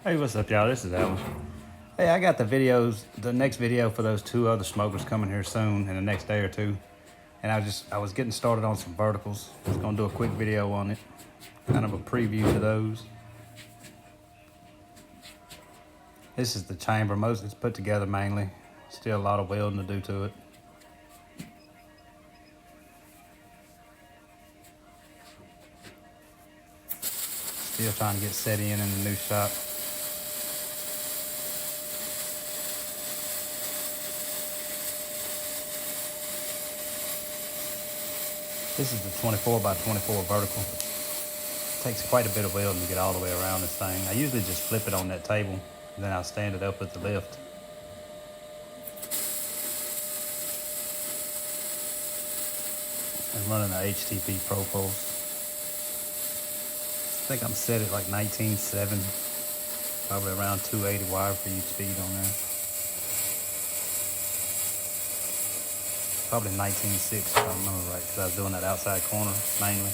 Hey, what's up, y'all? This is Alan. Hey, I got the next video for those two other smokers coming here soon in the next day or two. And I was getting started on some verticals. I was gonna do a quick video on it, kind of a preview to those. This is the chamber. Most it's put together mainly. Still a lot of welding to do to it. Still trying to get set in the new shop. This is the 24 by 24 vertical. Takes quite a bit of welding to get all the way around this thing. I usually just flip it on that table, and then I'll stand it up with the lift. I'm running an HTP Pro Pulse. I think I'm set at like 19.7, probably around 280 wire for each speed on there. Probably 19.6 if I remember right, because I was doing that outside corner mainly.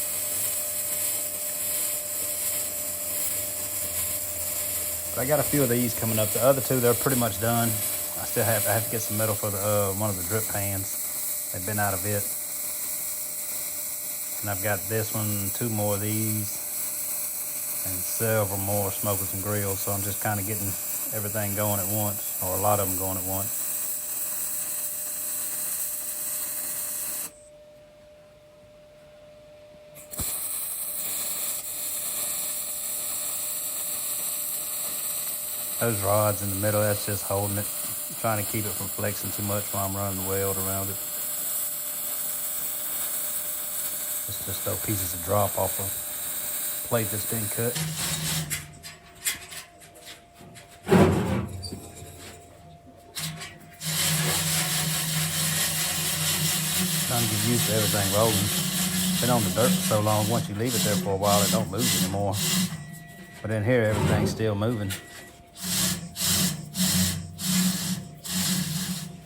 But I got a few of these coming up. The other two, they're pretty much done. I have to get some metal for the one of the drip pans. They've been out of it. And I've got this one, two more of these, and several more smokers and grills. So I'm just kind of getting everything going at once, or a lot of them going at once. Those rods in the middle, that's just holding it. I'm trying to keep it from flexing too much while I'm running the weld around it. It's just those pieces of drop off a plate that's been cut. Trying to get used to everything rolling. Been on the dirt for so long, once you leave it there for a while, it don't move anymore. But in here, everything's still moving.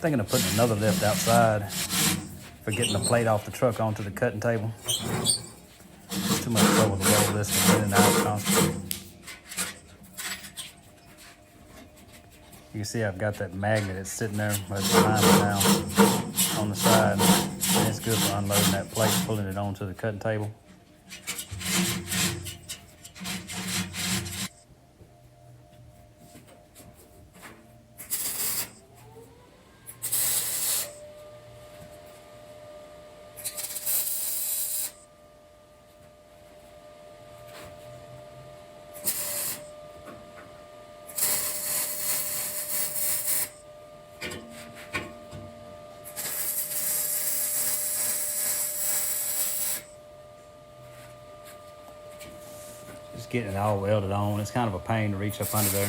Thinking of putting another lift outside for getting the plate off the truck onto the cutting table. It's too much trouble to roll this in and out constantly. You can see I've got that magnet that's sitting there right behind me now on the side. And it's good for unloading that plate, pulling it onto the cutting table. Just getting it all welded on. It's kind of a pain to reach up under there. You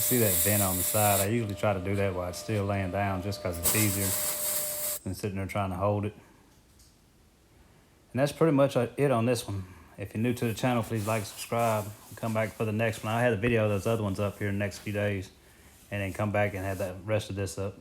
see that vent on the side. I usually try to do that while it's still laying down just because it's easier than sitting there trying to hold it. And that's pretty much it on this one. If you're new to the channel, please like and subscribe. Come back for the next one. I'll have the video of those other ones up here in the next few days, and then come back and have the rest of this up.